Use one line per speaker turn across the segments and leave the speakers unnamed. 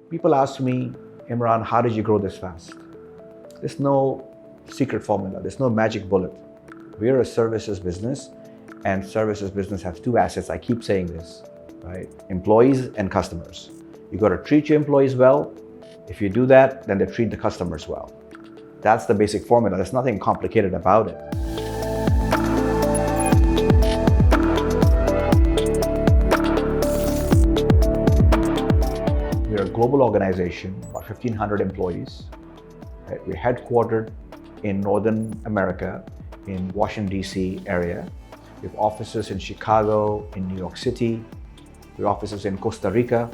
People ask me, Imran, how did you grow this fast? There's no secret formula. There's no magic bullet. We're a services business, and services business has two assets. I keep saying this, right? Employees and customers. You got to treat your employees well. If you do that, then they treat the customers well. That's the basic formula. There's nothing complicated about it. We're a global organization, about 1,500 employees. Right? We're headquartered in Northern America, in Washington, D.C. area. We have offices in Chicago, in New York City. We have offices in Costa Rica,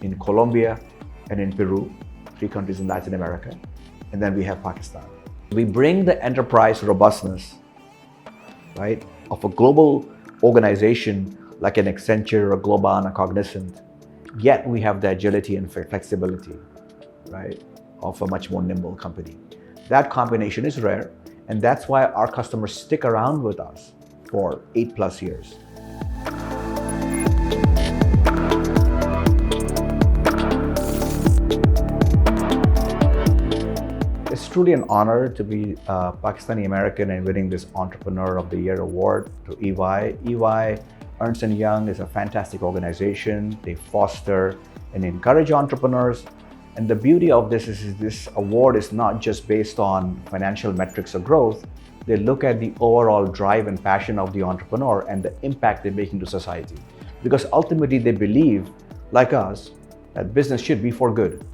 in Colombia, and in Peru, 3 countries in Latin America. And then we have Pakistan. We bring the enterprise robustness, right, of a global organization like an Accenture, or Globant, or Cognizant, yet we have the agility and flexibility, right, of a much more nimble company. That combination is rare, and that's why our customers stick around with us for 8+ years. It's truly an honor to be a Pakistani American and winning this Entrepreneur of the Year award to EY. EY, Ernst & Young, is a fantastic organization. They foster and encourage entrepreneurs. And the beauty of this is this award is not just based on financial metrics or growth. They look at the overall drive and passion of the entrepreneur and the impact they're making to society. Because ultimately they believe, like us, that business should be for good.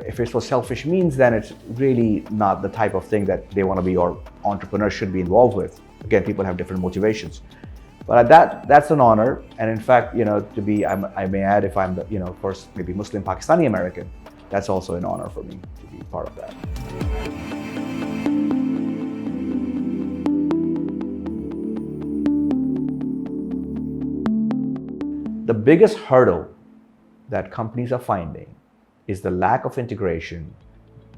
If it's for selfish means, then it's really not the type of thing that they want to be or entrepreneurs should be involved with. Again, people have different motivations. But that's an honor. And in fact, I may add, if I'm the, of course, maybe Muslim Pakistani American, that's also an honor for me to be part of that. The biggest hurdle that companies are finding is the lack of integration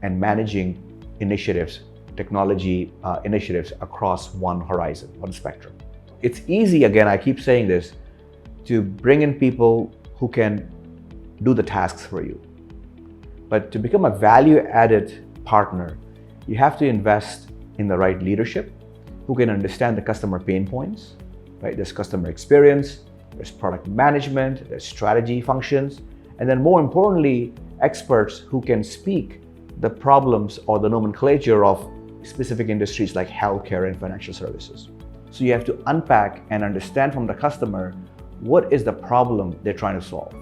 and managing initiatives, technology initiatives across one horizon, one spectrum. It's easy, again, I keep saying this, to bring in people who can do the tasks for you. But to become a value-added partner, you have to invest in the right leadership who can understand the customer pain points, right? There's customer experience, there's product management, there's strategy functions, and then more importantly, experts who can speak the problems or the nomenclature of specific industries like healthcare and financial services. So you have to unpack and understand from the customer what is the problem they're trying to solve.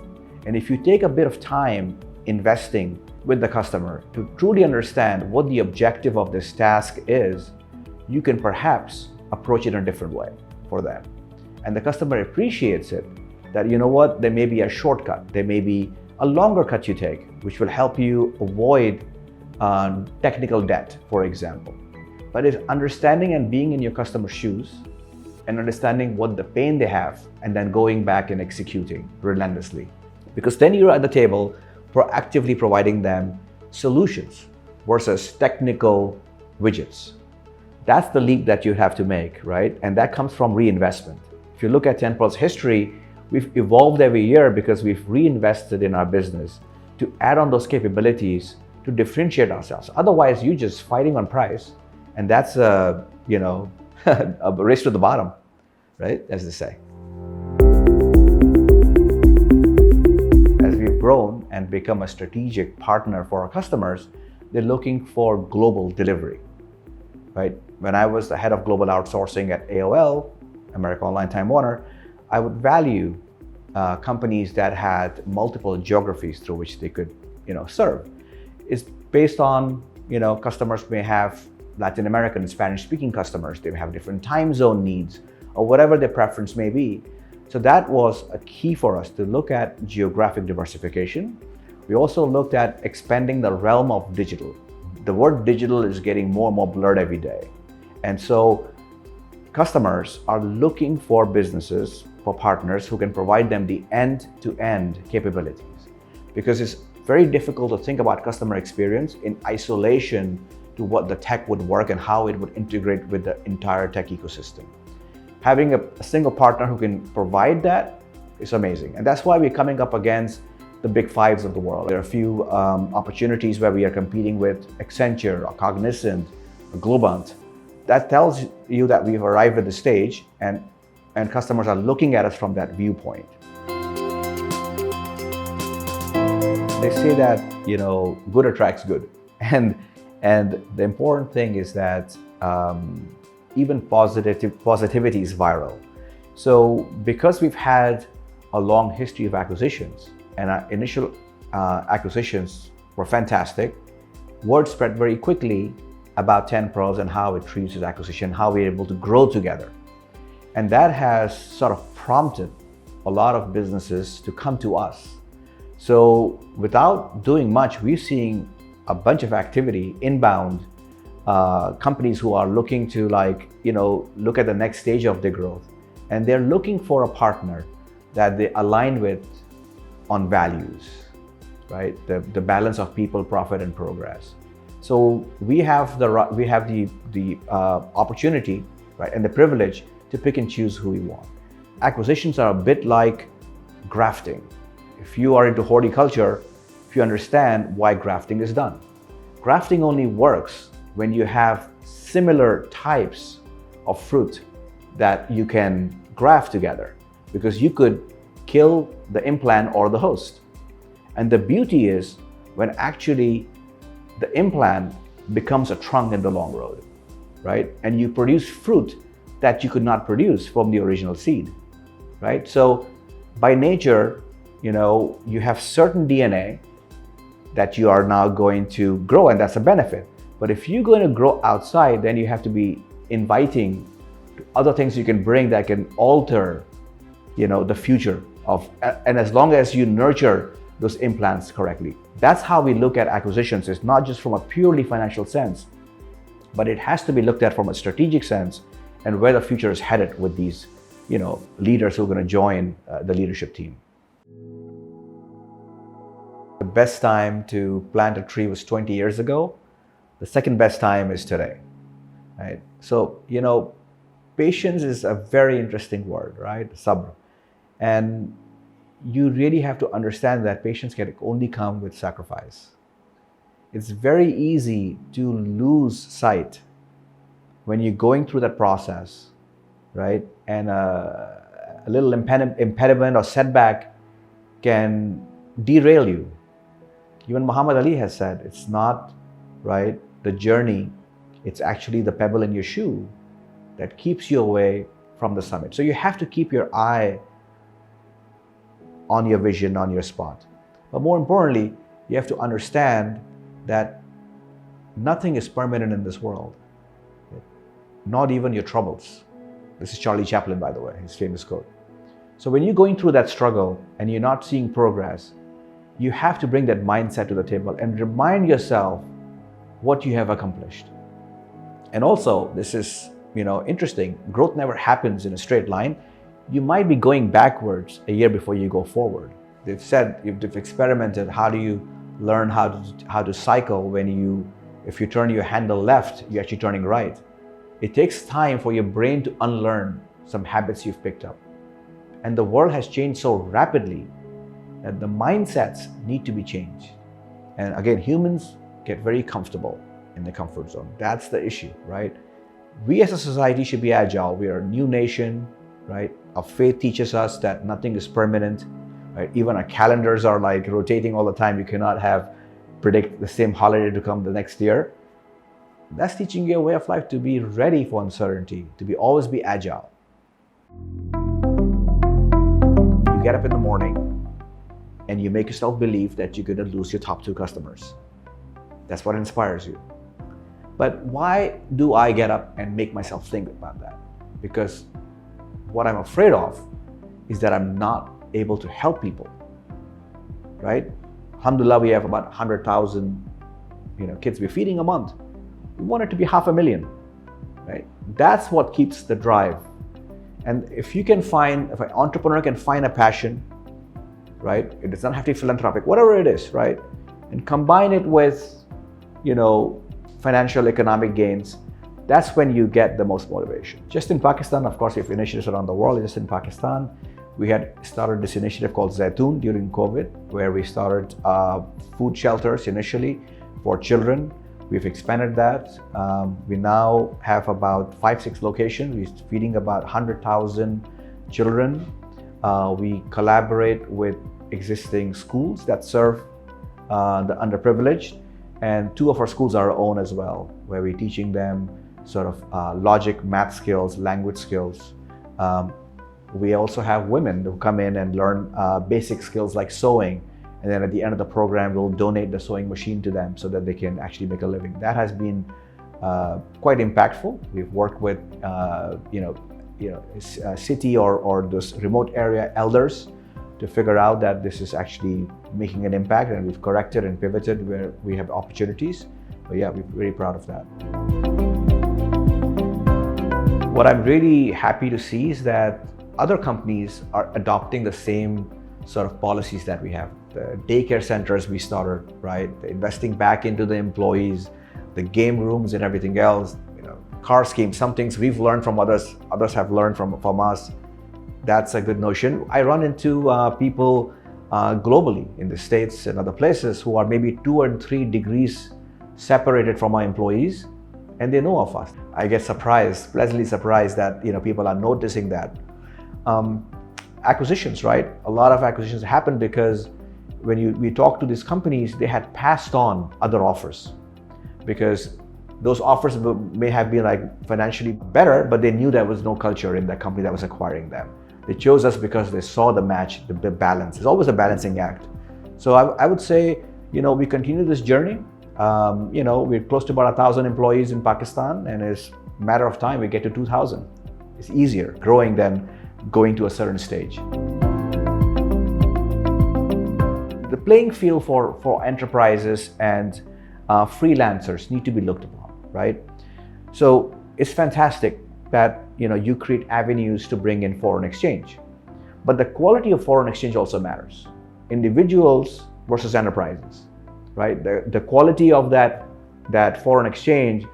And if you take a bit of time investing with the customer to truly understand what the objective of this task is, you can perhaps approach it in a different way for them. And the customer appreciates it, that there may be a shortcut, there may be a longer cut you take, which will help you avoid technical debt, for example. But it's understanding and being in your customer's shoes and understanding what the pain they have and then going back and executing relentlessly. Because then you're at the table proactively providing them solutions versus technical widgets. That's the leap that you have to make, right? And that comes from reinvestment. If you look at 10Pearls' history, we've evolved every year because we've reinvested in our business to add on those capabilities to differentiate ourselves. Otherwise, you're just fighting on price, and that's a race to the bottom, right? As they say. As we've grown and become a strategic partner for our customers, they're looking for global delivery, right? When I was the head of global outsourcing at AOL, America Online Time Warner, I would value companies that had multiple geographies through which they could, serve. It's based on, customers may have Latin American and Spanish-speaking customers. They may have different time zone needs or whatever their preference may be. So that was a key for us to look at geographic diversification. We also looked at expanding the realm of digital. The word digital is getting more and more blurred every day. And so customers are looking for businesses, for partners who can provide them the end-to-end capabilities. Because it's very difficult to think about customer experience in isolation to what the tech would work and how it would integrate with the entire tech ecosystem. Having a single partner who can provide that is amazing. And that's why we're coming up against the big fives of the world. There are a few opportunities where we are competing with Accenture or Cognizant or Globant. That tells you that we've arrived at the stage and customers are looking at us from that viewpoint. They say that, good attracts good. And the important thing is that even positivity is viral. So because we've had a long history of acquisitions and our initial acquisitions were fantastic, word spread very quickly about 10Pearls and how it treats its acquisition, how we're able to grow together. And that has sort of prompted a lot of businesses to come to us. So without doing much, we're seeing a bunch of activity inbound, companies who are looking to look at the next stage of their growth. And they're looking for a partner that they align with on values, right? The balance of people, profit, and progress. So we have the opportunity, right, and the privilege to pick and choose who we want. Acquisitions are a bit like grafting. If you are into horticulture, if you understand why grafting is done. Grafting only works when you have similar types of fruit that you can graft together, because you could kill the implant or the host. And the beauty is when actually the implant becomes a trunk in the long road, right? And you produce fruit that you could not produce from the original seed, right? So by nature, you have certain DNA that you are now going to grow, and that's a benefit. But if you're going to grow outside, then you have to be inviting other things you can bring that can alter, the future of, and as long as you nurture those implants correctly. That's how we look at acquisitions. It's not just from a purely financial sense, but it has to be looked at from a strategic sense and where the future is headed with these, leaders who are going to join the leadership team. The best time to plant a tree was 20 years ago. The second best time is today, right? So, patience is a very interesting word, right? Sabr. And you really have to understand that patience can only come with sacrifice. It's very easy to lose sight when you're going through that process, right? And a little impediment or setback can derail you. Even Muhammad Ali has said, it's not, right, the journey, it's actually the pebble in your shoe that keeps you away from the summit. So you have to keep your eye on your vision, on your spot. But more importantly, you have to understand that nothing is permanent in this world, not even your troubles. This is Charlie Chaplin, by the way, his famous quote. So when you're going through that struggle and you're not seeing progress, you have to bring that mindset to the table and remind yourself what you have accomplished. And also, this is, interesting, growth never happens in a straight line. You might be going backwards a year before you go forward. They've said, they've experimented, how do you learn how to cycle if you turn your handle left, you're actually turning right. It takes time for your brain to unlearn some habits you've picked up. And the world has changed so rapidly that the mindsets need to be changed. And again, humans get very comfortable in the comfort zone. That's the issue, right? We as a society should be agile. We are a new nation, right? Our faith teaches us that nothing is permanent, right? Even our calendars are like rotating all the time. You cannot predict the same holiday to come the next year. That's teaching you a way of life to be ready for uncertainty, to always be agile. You get up in the morning and you make yourself believe that you're going to lose your top 2 customers. That's what inspires you. But why do I get up and make myself think about that? Because what I'm afraid of is that I'm not able to help people, right? Alhamdulillah, we have about 100,000 kids we're feeding a month. We want it to be 500,000, right? That's what keeps the drive. And if an entrepreneur can find a passion, right? It does not have to be philanthropic, whatever it is, right? And combine it with, financial, economic gains, that's when you get the most motivation. Just in Pakistan, of course, we have initiatives around the world. Just in Pakistan, We had started this initiative called Zaitoon during COVID, where we started food shelters initially for children. We've expanded that. We now have about 5-6 locations. We're feeding about 100,000 children. We collaborate with existing schools that serve the underprivileged, and 2 of our schools are our own as well, where we're teaching them sort of logic, math skills, language skills. We also have women who come in and learn basic skills like sewing, and then at the end of the program we'll donate the sewing machine to them so that they can actually make a living. That has been quite impactful. We've worked with city or those remote area elders to figure out that this is actually making an impact, and we've corrected and pivoted where we have opportunities. But yeah, we're very proud of that. What I'm really happy to see is that other companies are adopting the same sort of policies that we have. The daycare centers we started, right? The investing back into the employees, the game rooms and everything else, car schemes, some things we've learned from others have learned from us. That's a good notion. I run into people globally in the States and other places who are maybe 2 or 3 degrees separated from our employees, and they know of us. I get pleasantly surprised that people are noticing that. Acquisitions, right? A lot of acquisitions happen because when we talk to these companies, they had passed on other offers because those offers may have been financially better, but they knew there was no culture in that company that was acquiring them. They chose us because they saw the match, the balance. It's always a balancing act. So I would say, we continue this journey. We're close to about 1,000 employees in Pakistan, and it's a matter of time we get to 2,000. It's easier growing than going to a certain stage. The playing field for enterprises and freelancers need to be looked upon, right? So it's fantastic that you create avenues to bring in foreign exchange, but the quality of foreign exchange also matters. Individuals versus enterprises, right? The quality of that foreign exchange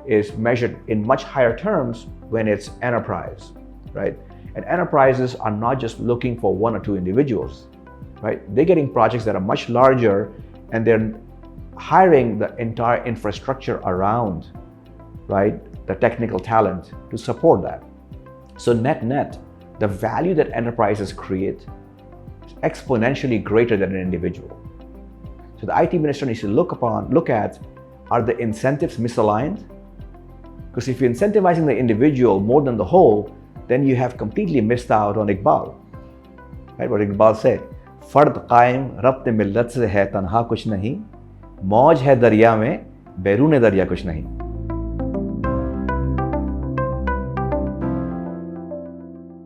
is measured in much higher terms when it's enterprise, right? And enterprises are not just looking for 1 or 2 individuals, right? They're getting projects that are much larger, and they're hiring the entire infrastructure around, right? The technical talent to support that. So net, the value that enterprises create is exponentially greater than an individual. So the IT minister needs to look at, are the incentives misaligned? Because if you're incentivizing the individual more than the whole, then you have completely missed out on Iqbal. Right? What Iqbal said, "Fard qaim rabte millat se hai tanha kuch nahi, मौज है दरिया में बैरून दरिया कुछ नहीं."